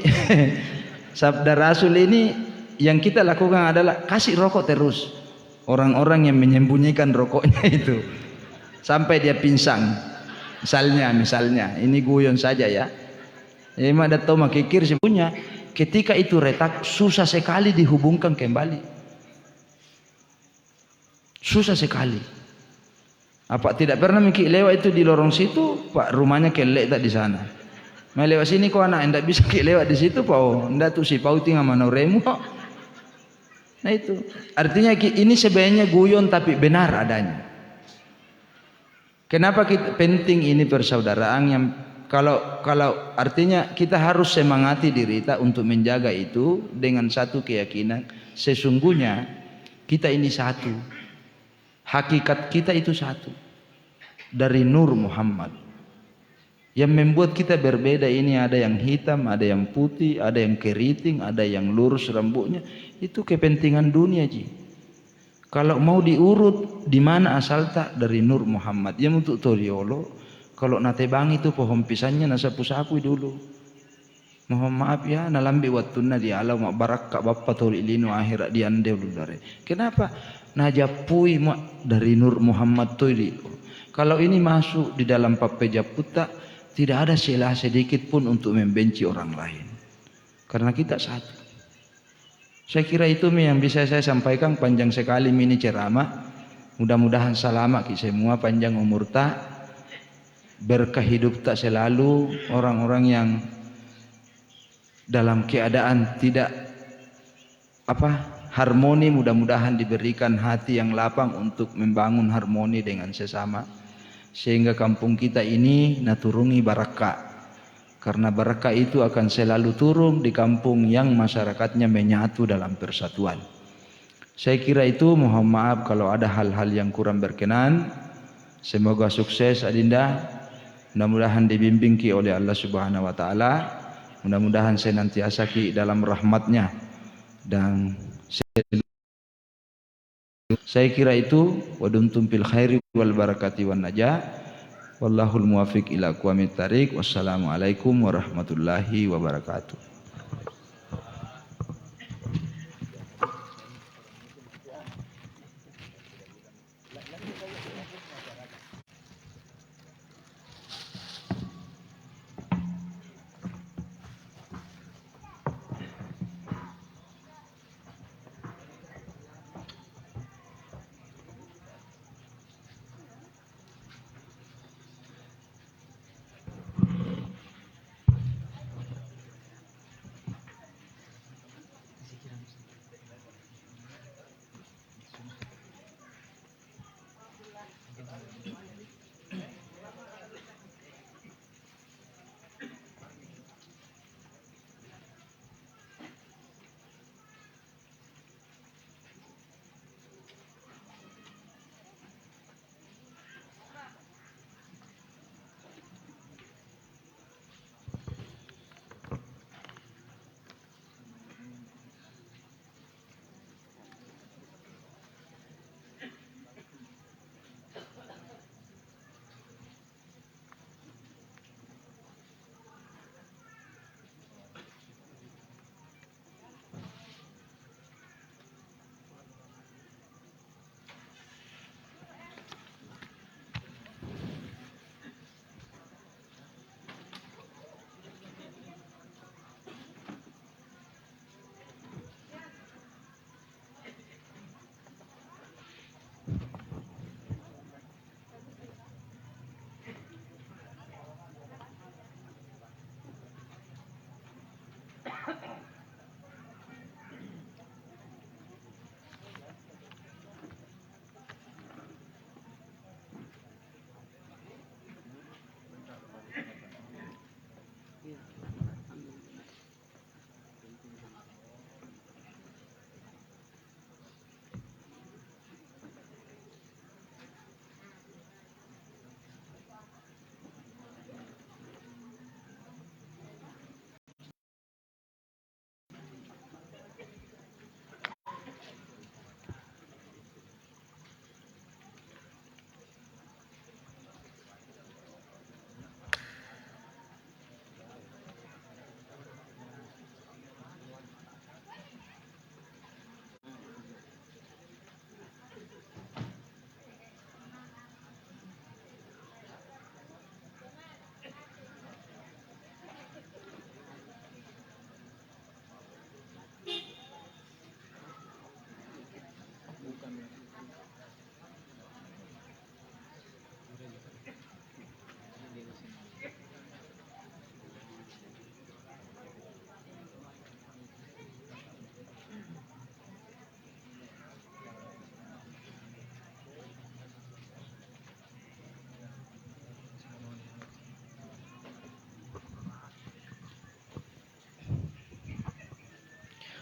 Sabda Rasul ini yang kita lakukan adalah kasih rokok terus. Orang-orang yang menyembunyikan rokoknya itu sampai dia pingsan. Misalnya, ini guyon saja ya. Ya ada tahu makikir sebenarnya ketika itu retak susah sekali dihubungkan kembali. Susah sekali. Apa tidak pernah mikir lewat itu di lorong situ, Pak, rumahnya kelek tak di sana. Mau lewat sini kok anak enggak bisa lewat di situ, Pak. Oh, enggak tuh si Pau tinggal mana remu. Nah itu artinya ini sebenarnya guyon tapi benar adanya. Kenapa kita penting ini persaudaraan yang kalau artinya kita harus semangati diri kita untuk menjaga itu dengan satu keyakinan sesungguhnya kita ini satu. Hakikat kita itu satu dari Nur Muhammad. Yang membuat kita berbeda ini ada yang hitam, ada yang putih, ada yang keriting, ada yang lurus rambutnya. Itu kepentingan dunia ji. Kalau mau diurut di mana asal tak dari Nur Muhammad. Ya untuk toriolo. Kalau nate bang itu pohon pisangnya nasapu-sapu dulu. Mohon maaf ya, nalambi wattuna di alam mak barak kak bapa tori lino akhirat di ande dari. Kenapa? Najapui mak dari Nur Muhammad tori. Kalau ini masuk di dalam papeja puta, tidak ada celah sedikit pun untuk membenci orang lain. Karena kita satu. Saya kira itu yang bisa saya sampaikan, panjang sekali mini ceramah. Mudah-mudahan selamat kita semua, panjang umur tak, berkah hidup tak selalu, orang-orang yang dalam keadaan tidak harmoni, mudah-mudahan diberikan hati yang lapang untuk membangun harmoni dengan sesama. Sehingga kampung kita ini naturungi barakah. Karena barakah itu akan selalu turun di kampung yang masyarakatnya menyatu dalam persatuan. Saya kira itu, mohon maaf kalau ada hal-hal yang kurang berkenan. Semoga sukses Adinda. Mudah-mudahan dibimbing ki oleh Allah Subhanahu wa taala. Mudah-mudahan senantiasa ki dalam rahmatnya. Dan saya kira itu, wa dumtum fil khairi wal barakati wan najah. Wallahul muwafiq ila aqwamit thariq. Wassalamualaikum warahmatullahi wabarakatuh.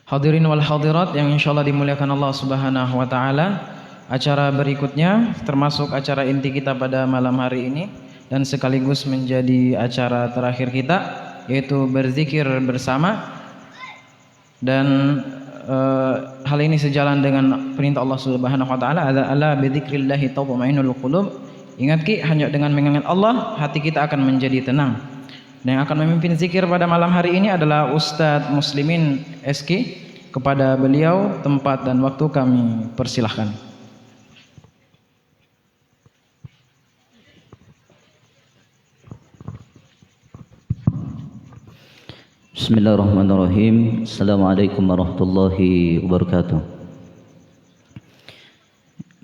Hadirin wal hadirat yang insyaallah dimuliakan Allah Subhanahu wa taala, acara berikutnya termasuk acara inti kita pada malam hari ini dan sekaligus menjadi acara terakhir kita, yaitu berzikir bersama. Dan hal ini sejalan dengan perintah Allah Subhanahu wa taala, ala bidzikrillah tatma'innul qulub. Ingat Ki, hanya dengan mengingat Allah hati kita akan menjadi tenang. Dan yang akan memimpin zikir pada malam hari ini adalah Ustadz Muslimin SK. Kepada beliau tempat dan waktu kami persilahkan. Bismillahirrahmanirrahim. Assalamualaikum warahmatullahi wabarakatuh.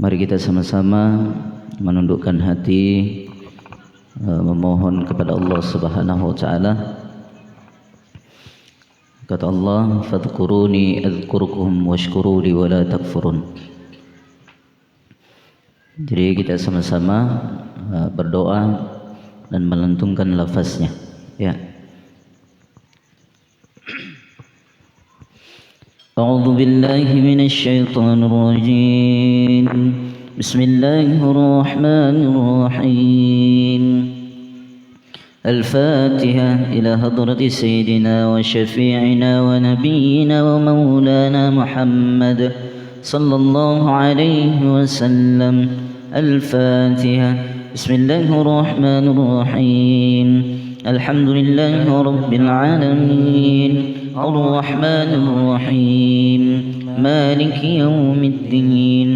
Mari kita sama-sama menundukkan hati, memohon kepada Allah Subhanahu wa taala. Kata Allah, fadhkuruni adzkurkum washkuruli wala takfurun. Jadi kita sama-sama berdoa dan melantunkan lafaznya, ya. A'udzu billahi minasy syaithanir rajim. Bismillahirrahmanirrahim. الفاتحة إلى حضرة سيدنا وشفيعنا ونبينا ومولانا محمد صلى الله عليه وسلم. الفاتحة. بسم الله الرحمن الرحيم. الحمد لله رب العالمين الرحمن الرحيم مالك يوم الدين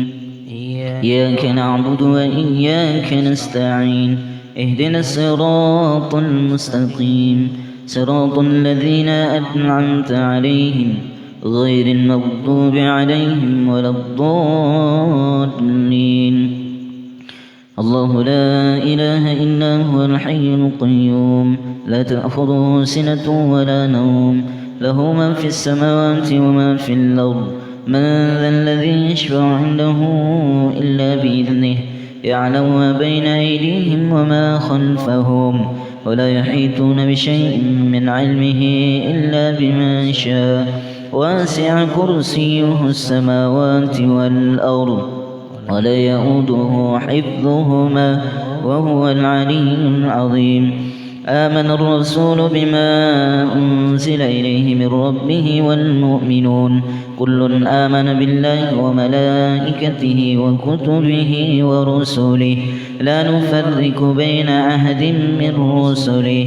إياك نعبد وإياك نستعين اهدنا الصراط المستقيم صراط الذين أنعمت عليهم غير المغضوب عليهم ولا الضالين. الله لا إله إلا هو الحي القيوم لا تأخذه سنة ولا نوم له ما في السماوات وما في الأرض. من ذا الذي يشفع عنده إلا بإذنه يعلم ما بين أيديهم وما خلفهم ولا يحيطون بشيء من علمه إلا بما شاء واسع كرسيه السماوات والأرض ولا يؤوده حفظهما وهو العلي العظيم. آمن الرسول بما أنزل إليه من ربه والمؤمنون كل آمن بالله وملائكته وكتبه ورسله لا نفرق بين أحد من رسله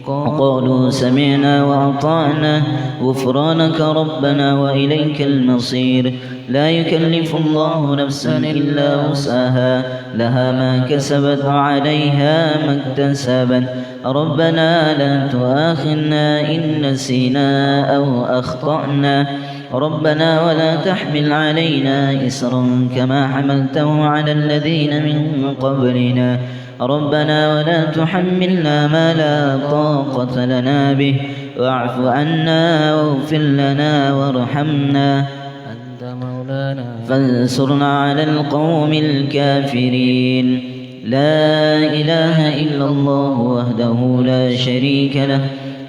وقالوا سمعنا وأطعنا غفرانك ربنا وإليك المصير. لا يكلف الله نفسا إلا وسعها لها ما كسبت وعليها ما اكتسبت. ربنا لا تؤاخذنا إن نسينا أو أخطأنا ربنا ولا تحمل علينا إصرا كما حملته على الذين من قبلنا ربنا ولا تحملنا ما لا طاقة لنا به واعف عنا واغفر لنا وارحمنا أنت مولانا فانصرنا على القوم الكافرين. لا إله إلا الله وحده لا شريك له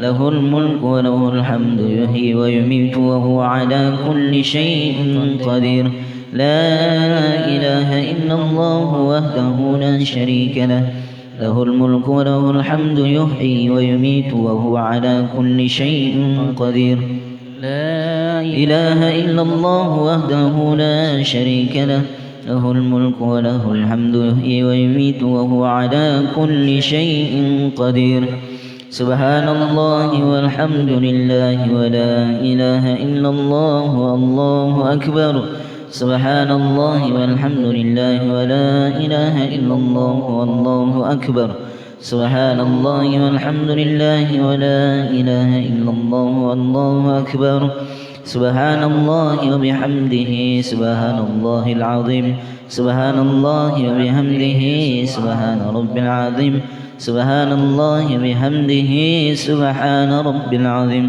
له الملك وله الحمد يحيي ويميت وهو على كل شيء قدير. لا إله إلا الله وحده لا شريك له له الملك وله الحمد يحيي ويميت وهو على كل شيء قدير. لا إله إلا الله وحده لا شريك له له الملك وله الحمد يحيي ويميت وهو على كل شيء قدير. سبحان الله والحمد لله ولا إله إلا الله والله أكبر. سبحان الله والحمد لله ولا إله إلا الله والله أكبر. سبحان الله والحمد لله ولا إله إلا الله والله أكبر. سبحان الله وبحمده سبحان الله العظيم. سبحان الله وبحمده سبحان رب العظيم. سبحان الله وبحمده سبحان رب العظيم.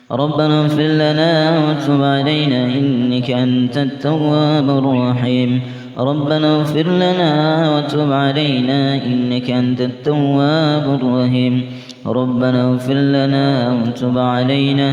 ربنا اغفر لنا وتب علينا إنك أنت التواب الرحيم. ربنا اغفر لنا وتب علينا إنك أنت التواب الرحيم. ربنا اغفر لنا وتب علينا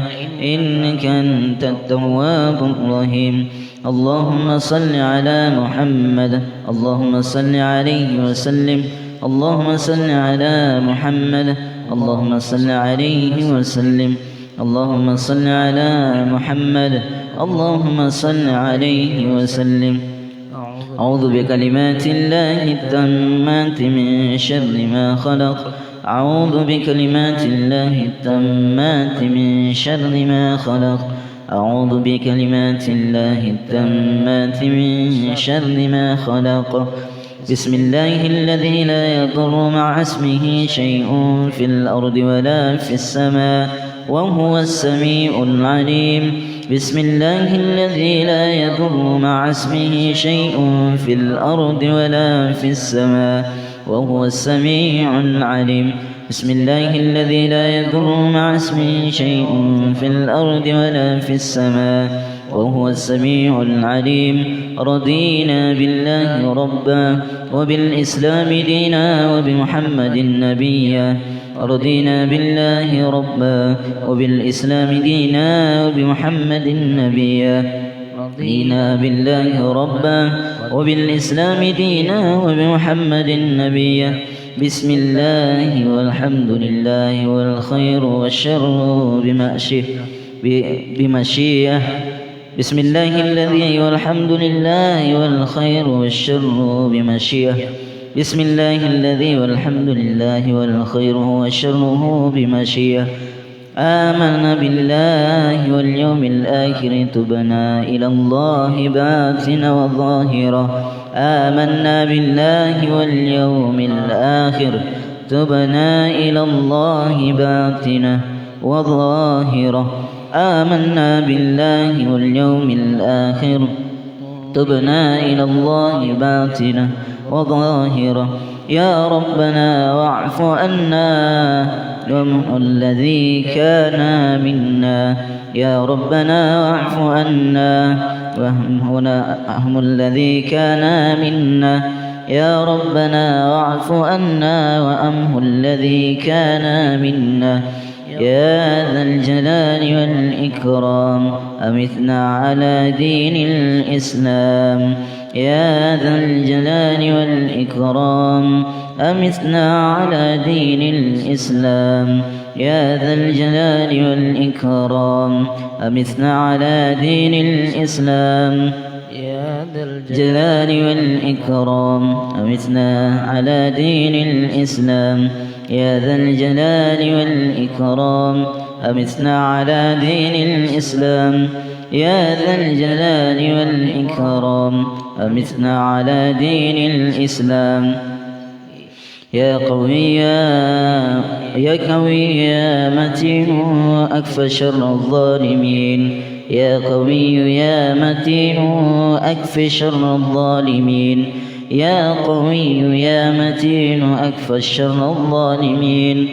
إنك أنت التواب الرحيم اللهم صل على محمد اللهم صل عليه وسلم اللهم صل على محمد اللهم صل عليه وسلم اللهم صل على محمد اللهم صل عليه وسلم أعوذ بكلمات الله التامات من شر ما خلق أعوذ بكلمات الله التامات من شر ما خلق أعوذ بكلمات الله التامات من شر ما خلق بسم الله الذي لا يضر مع اسمه شيء في الأرض ولا في السماء وهو السميع العليم بسم الله الذي لا يضر مع اسمه شيء في الأرض ولا في السماء وهو السميع العليم بسم الله الذي لا يضر مع اسمه شيء في الأرض ولا في السماء وهو السميع العليم رضينا بالله ربا وبالإسلام دينا وبمحمد نبيا رضينا بالله ربا وبالإسلام دينا وبمحمد نبيا رضينا بالله ربا وبالإسلام دينا وبمحمد نبيا بسم الله والحمد لله والخير والشر بمشيئة بسم الله الذي والحمد لله والخير والشر بمشيئة بسم الله الذي والحمد لله والخير والشر بمشيئة آمنا بالله واليوم الآخر تبنا إلى الله باطنا وظاهرا آمنا بالله واليوم الآخر تبنا إلى الله باطنا وظاهرا آمنا بالله واليوم الآخر تبنا إلى الله باطنا وظاهرا يا ربنا واعف عنا وامحو الذي كان منا يا ربنا واعف عنا وامحو الذي كان منا يا ربنا واعف عنا وامحو الذي كان منا يا ذا الجلال والإكرام أمتنا على دين الإسلام يا ذا الجلال والإكرام أمتنا على دين الإسلام يا ذا الجلال والإكرام أمتنا على دين الإسلام يا ذا الجلال والإكرام أمتنا على دين الإسلام يا ذا الجلال والإكرام أمتنا على دين الإسلام يا ذا الجلال والإكرام أمتنا على دين الإسلام يا قوي يا متين أكفى شر الظالمين يا قوي يا متين أكفى شر الظالمين يا قوي يا متين أكفى شر الظالمين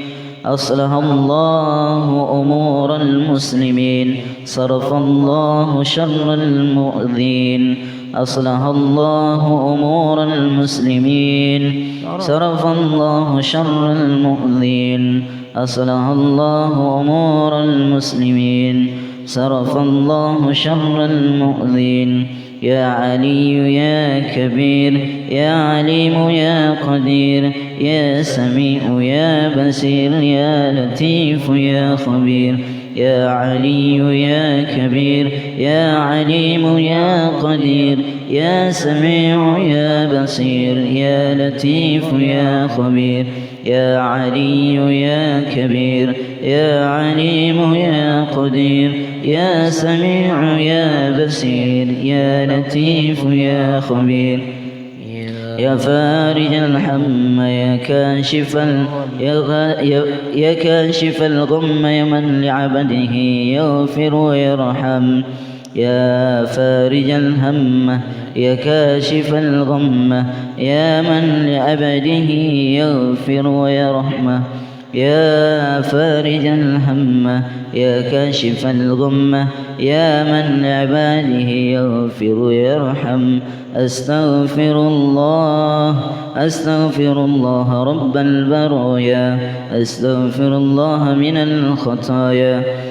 أصلح الله أمور المسلمين صرف الله شر المؤذين أصلح الله أمور المسلمين صرف الله شر المؤذين أصلح الله أمور المسلمين صرف الله شر المؤذين يا علي يا كبير يا عليم يا قدير يا سميع يا بصير يا لطيف يا خبير يا علي يا كبير يا عليم يا قدير يا سميع يا بصير يا لطيف يا خبير يا علي يا كبير يا عليم يا قدير يا سميع يا بصير يا لطيف يا خبير يا فارج الهم يا كاشف الغم يا من لعبده يغفر ويرحم يا فارج الهم يا كاشف الغم يا من لعبده يغفر ويرحم يا فارج الهم يا كاشف الغم يا من لعباده يغفر ويرحم أستغفر الله رب البرايا أستغفر الله من الخطايا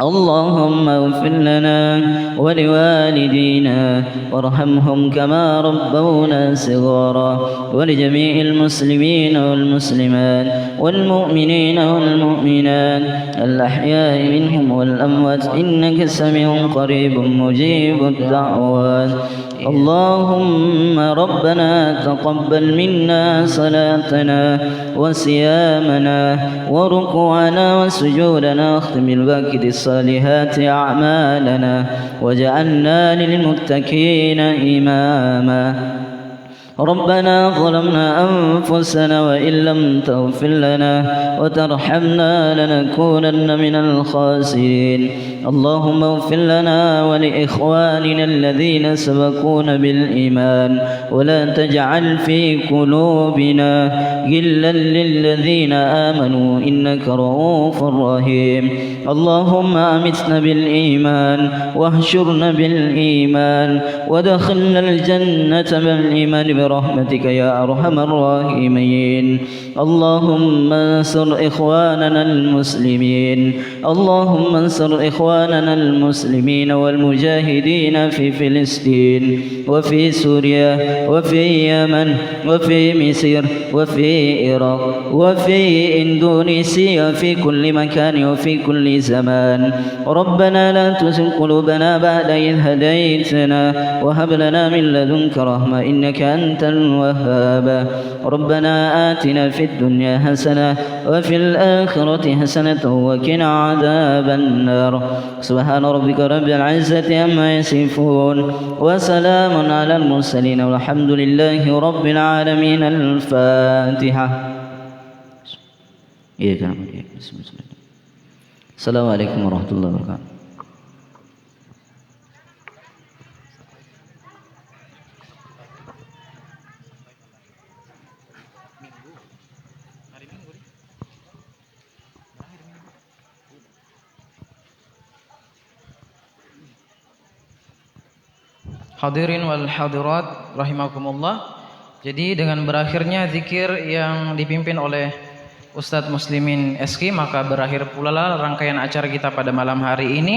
اللهم اغفر لنا ولوالدينا وارحمهم كما ربونا صغارا ولجميع المسلمين والمسلمات والمؤمنين والمؤمنات الأحياء منهم والأموات إنك سميع قريب مجيب الدعوات اللهم ربنا تقبل منا صلاتنا وصيامنا وركوعنا وسجودنا واختم بالباقي الصالحات أعمالنا وجعلنا للمتقين إماما ربنا ظلمنا أنفسنا وإن لم تغفر لنا وترحمنا لنكونن من الخاسرين اللهم اغفر لنا ولإخواننا الذين سبقونا بالإيمان ولا تجعل في قلوبنا غلا للذين آمنوا إنك رؤوف رحيم اللهم أمتنا بالإيمان واحشرنا بالإيمان ودخلنا الجنة بالإيمان برحمتك يا أرحم الراحمين اللهم انصر إخواننا المسلمين اللهم انصر إخواننا المسلمين والمجاهدين في فلسطين وفي سوريا وفي اليمن وفي مصر وفي العراق وفي إندونيسيا وفي كل مكان وفي كل زمان ربنا لا تزغ قلوبنا بعد إذ هديتنا وهب لنا من لدنك رحمة إنك أنت الوهاب ربنا آتنا في الدنيا حسنة وفي الآخرة حسنة وقنا عذاب النار سبحان ربك رب العزة عما يصفون وسلام على المرسلين والحمد لله رب العالمين الفاتحة السلام عليكم ورحمة الله وبركاته. Hadirin wal hadirat rahimakumullah. Jadi dengan berakhirnya zikir yang dipimpin oleh Ustadz Muslimin SK, maka berakhir pula lah rangkaian acara kita pada malam hari ini.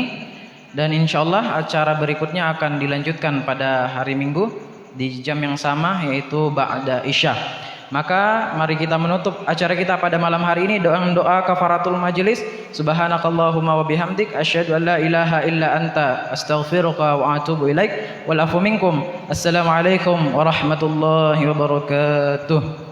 Dan insyaallah acara berikutnya akan dilanjutkan pada hari Minggu di jam yang sama, yaitu ba'da Isya. Maka mari kita menutup acara kita pada malam hari ini doa kafaratul majlis. Subhanakallahumma wa bihamdik asyhadu an la ilaha illa anta astaghfiruka wa atubu ilaik. Wal afu minkum. Assalamualaikum warahmatullahi wabarakatuh.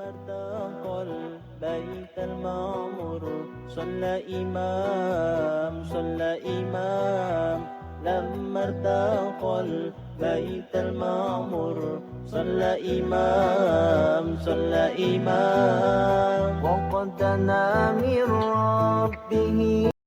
ارتقى البيت المعمور صلى إمام لما ارتقى البيت المعمور صلى إمام وقد دنا من ربه